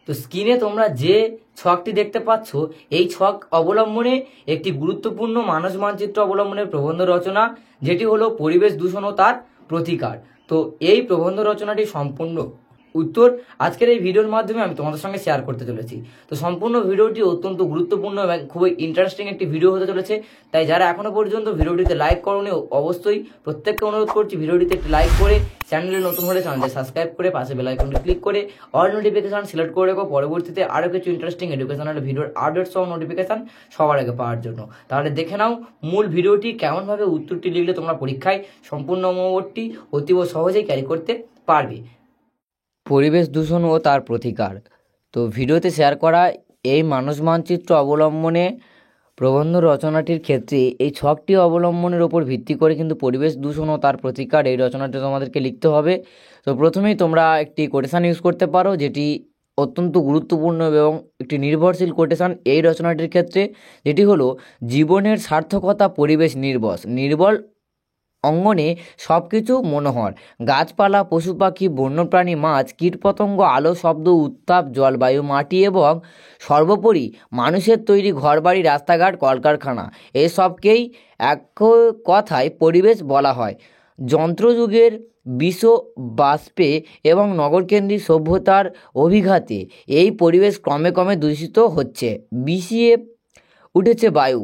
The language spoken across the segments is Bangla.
তো স্ক্রিনে তোমরা যে ছকটি দেখতে পাচ্ছ, এই ছক অবলম্বনে একটি গুরুত্বপূর্ণ মানস মানচিত্র অবলম্বনের প্রবন্ধ রচনা, যেটি হলো পরিবেশ দূষণ ও তার প্রতিকার। তো এই প্রবন্ধ রচনাটি সম্পূর্ণ উত্তর আজকের এই ভিডিওর মাধ্যমে আমি তোমাদের সঙ্গে শেয়ার করতে চলেছি। তো সম্পূর্ণ ভিডিওটি অত্যন্ত গুরুত্বপূর্ণ এবং খুবই ইন্টারেস্টিং একটি ভিডিও হতে চলেছে। তাই যারা এখনো পর্যন্ত ভিডিওটিতে লাইক করোনি, অবশ্যই প্রত্যেককে অনুরোধ করছি ভিডিওটিতে একটি লাইক করে, চ্যানেলে নতুন হলে চ্যানেলটি সাবস্ক্রাইব করে পাশে বেল আইকনটি ক্লিক করে অল নোটিফিকেশন সিলেক্ট করে রেখো, পরবর্তীতে আরও কিছু ইন্টারেস্টিং এডুকেশনাল ভিডিওর আপডেট সহ নোটিফিকেশন সবার আগে পাওয়ার জন্য। তাহলে দেখে নাও মূল ভিডিওটি, কেমনভাবে উত্তরটি লিখলে তোমরা পরীক্ষায় সম্পূর্ণ নম্বরটি অতীব সহজেই ক্যারি করতে পারবে। পরিবেশ দূষণ ও তার প্রতিকার। তো ভিডিওতে শেয়ার করা এই মানস মানচিত্র অবলম্বনে প্রবন্ধ রচনাটির ক্ষেত্রে এই ছকটি অবলম্বনের ওপর ভিত্তি করে কিন্তু পরিবেশ দূষণ ও তার প্রতিকার এই রচনাটি তোমাদেরকে লিখতে হবে। তো প্রথমেই তোমরা একটি কোটেশান ইউজ করতে পারো, যেটি অত্যন্ত গুরুত্বপূর্ণ এবং একটি নির্ভরশীল কোটেশান এই রচনাটির ক্ষেত্রে, যেটি হলো জীবনের সার্থকতা পরিবেশ নির্বল অঙ্গনে সব কিছু মনোহর, গাছপালা, পশু পাখি, বন্যপ্রাণী, মাছ, কীটপতঙ্গ, আলো, শব্দ, উত্তাপ, জলবায়ু, মাটি এবং সর্বোপরি মানুষের তৈরি ঘরবাড়ি, রাস্তাঘাট, কলকারখানা, এসবকেই এক কথায় পরিবেশ বলা হয়। যন্ত্রযুগের বিষ বাষ্পে এবং নগরকেন্দ্রিক সভ্যতার অভিঘাতে এই পরিবেশ ক্রমে ক্রমে দূষিত হচ্ছে, বিষিয়ে উঠেছে বায়ু,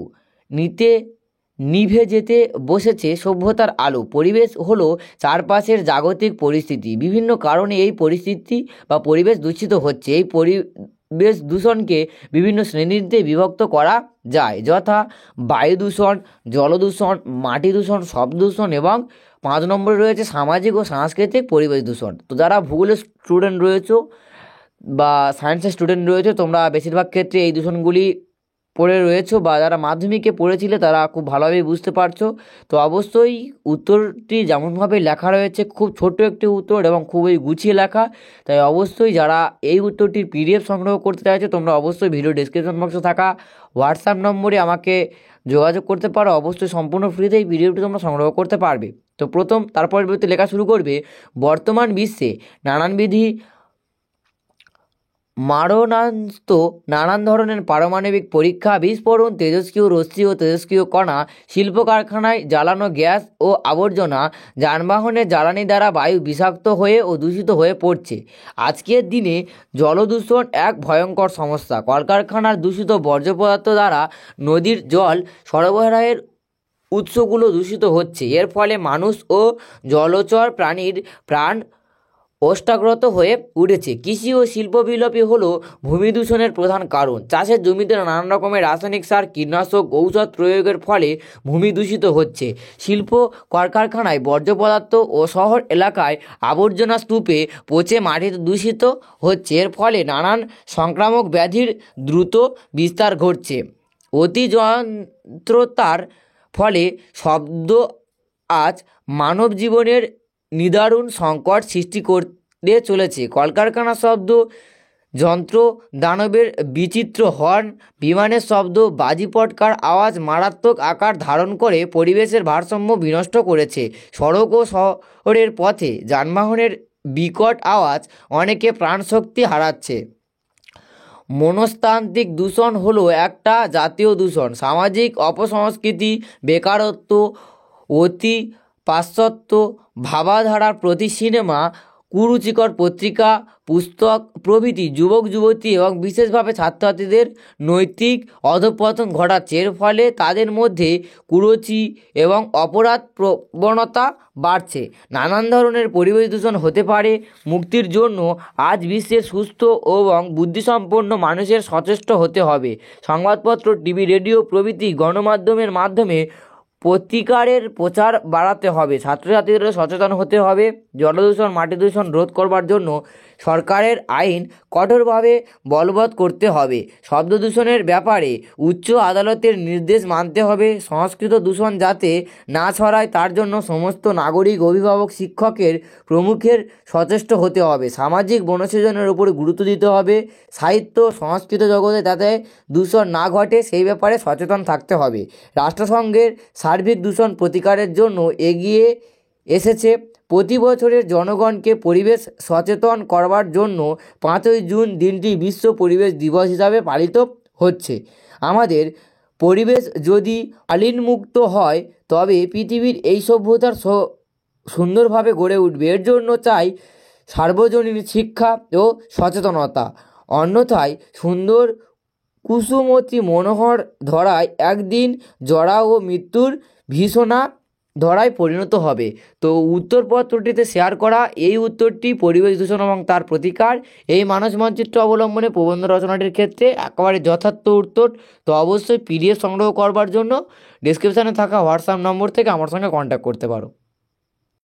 নিভে যেতে বসেছে সভ্যতার আলো। পরিবেশ হলো চারপাশের জাগতিক পরিস্থিতি। বিভিন্ন কারণে এই পরিস্থিতি বা পরিবেশ দূষিত হচ্ছে। এই পরিবেশ দূষণকে বিভিন্ন শ্রেণীতে বিভক্ত করা যায়, যথা বায়ু দূষণ, জল দূষণ, মাটি দূষণ, শব্দ দূষণ এবং 5 নম্বরে রয়েছে সামাজিক ও সাংস্কৃতিক পরিবেশ দূষণ। তো যারা ভূগোলের স্টুডেন্ট রয়েছে বা সায়েন্সের স্টুডেন্ট রয়েছে, তোমরা বেশিরভাগ ক্ষেত্রে এই দূষণগুলি পড়ে রয়েছো, বা যারা মাধ্যমিকে পড়েছিলে তারা খুব ভালোভাবেই বুঝতে পারছো। তো অবশ্যই উত্তরটি যেমনভাবে লেখা রয়েছে, খুব ছোট্ট একটি উত্তর এবং খুবই গুছিয়ে লেখা। তাই অবশ্যই যারা এই উত্তরটির পিডিএফ সংগ্রহ করতে চাইছো, তোমরা অবশ্যই ভিডিও ডেসক্রিপশন বক্সে থাকা হোয়াটসঅ্যাপ নম্বরে আমাকে যোগাযোগ করতে পারো। অবশ্যই সম্পূর্ণ ফ্রিতে এই পিডিএফটি তোমরা সংগ্রহ করতে পারবে। তো তার পরবর্তী লেখা শুরু করবে। বর্তমান বিশ্বে নানানবিধি মারণাস্ত্র, নানান ধরনের পারমাণবিক পরীক্ষা, বিস্ফোরণ, তেজস্ক্রিয় রশ্মি ও তেজস্ক্রিয় কণা, শিল্প কারখানায় জ্বালানো গ্যাস ও আবর্জনা, যানবাহনের জ্বালানি দ্বারা বায়ু বিষাক্ত হয়ে ও দূষিত হয়ে পড়ছে। আজকের দিনে জলদূষণ এক ভয়ঙ্কর সমস্যা। কলকারখানার দূষিত বর্জ্য পদার্থ দ্বারা নদীর জল সরবরাহের উৎসগুলো দূষিত হচ্ছে। এর ফলে মানুষ ও জলচর প্রাণীর প্রাণ ওষ্ঠাগ্রত হয়ে উঠেছে। কৃষি ও শিল্প বিলোপী হলো ভূমি দূষণের প্রধান কারণ। চাষের জমিতে নানান রকমের রাসায়নিক সার, কীটনাশক, ঔষধ প্রয়োগের ফলে ভূমি দূষিত হচ্ছে। শিল্প কলকারখানায় বর্জ্য পদার্থ ও শহর এলাকায় আবর্জনা স্তূপে পচে মাটি দূষিত হচ্ছে। এর ফলে নানান সংক্রামক ব্যাধির দ্রুত বিস্তার ঘটছে। অতিযন্ত্রতার ফলে শব্দ আজ মানব জীবনের নিদারুণ সংকট সৃষ্টি করে চলেছে। কলকারখানার শব্দ, যন্ত্র দানবের বিচিত্র হর্ন, বিমানের শব্দ, বাজি পটকার আওয়াজ মারাত্মক আকার ধারণ করে পরিবেশের ভারসাম্য বিনষ্ট করেছে। সড়ক ও শহরের পথে যানবাহনের বিকট আওয়াজ অনেকে প্রাণশক্তি হারাচ্ছে। মনস্তান্ত্রিক দূষণ হলো একটা জাতীয় দূষণ। সামাজিক অপসংস্কৃতি, বেকারত্ব, অতি পাশ্চাত্য ভাবাধারার প্রতি সিনেমা, কুরুচিকর পত্রিকা, পুস্তক প্রভৃতি যুবক যুবতী এবং বিশেষভাবে ছাত্রছাত্রীদের নৈতিক অধঃপতন ঘটাচ্ছে। এর ফলে তাদের মধ্যে কুরুচি এবং অপরাধ প্রবণতা বাড়ছে। নানান ধরনের পরিবেশ দূষণ হতে পারে। মুক্তির জন্য আজ বিশ্বের সুস্থ এবং বুদ্ধিসম্পন্ন মানুষের সচেষ্ট হতে হবে। সংবাদপত্র, টিভি, রেডিও প্রভৃতি গণমাধ্যমের মাধ্যমে প্রতিকারের প্রচার বাড়াতে হবে। ছাত্রছাত্রীদের সচেতন হতে হবে। জলদূষণ, মাটি দূষণ রোধ করবার জন্য সরকারের আইন কঠোরভাবে বলবৎ করতে হবে। শব্দ দূষণের ব্যাপারে উচ্চ আদালতের নির্দেশ মানতে হবে। সংস্কৃত দূষণ যাতে না ছড়ায় তার জন্য সমস্ত নাগরিক, অভিভাবক, শিক্ষকের প্রমুখের সচেষ্ট হতে হবে। সামাজিক বনসৃজনের উপরে গুরুত্ব দিতে হবে। সাহিত্য সংস্কৃত জগতে যাতে দূষণ না ঘটে সেই ব্যাপারে সচেতন থাকতে হবে। রাষ্ট্রসংঘের সার্বিক দূষণ প্রতিকারের জন্য এগিয়ে এসেছে প্রতি বছরের জনগণকে পরিবেশ সচেতন করবার জন্য 5ই জুন দিনটি বিশ্ব পরিবেশ দিবস হিসাবে পালিত হচ্ছে। আমাদের পরিবেশ যদি মালিনমুক্ত হয় তবে পৃথিবীর এই সভ্যতার সুন্দরভাবে গড়ে উঠবে। এর জন্য চাই সার্বজনীন শিক্ষা ও সচেতনতা, অন্যথায় সুন্দর কুসুমতি মনোহর ধরায় একদিন জরা ও মৃত্যুর ভীষণা ধরায় পরিণত হবে। তো উত্তরপত্রটিতে শেয়ার করা এই উত্তরটি পরিবেশ দূষণ এবং তার প্রতিকার এই মানস মানচিত্র অবলম্বনে প্রবন্ধ রচনাটির ক্ষেত্রে একেবারে যথার্থ উত্তর। তো অবশ্যই পিডিএফ সংগ্রহ করবার জন্য ডেসক্রিপশানে থাকা হোয়াটসঅ্যাপ নম্বর থেকে আমার সঙ্গে কন্ট্যাক্ট করতে পারো।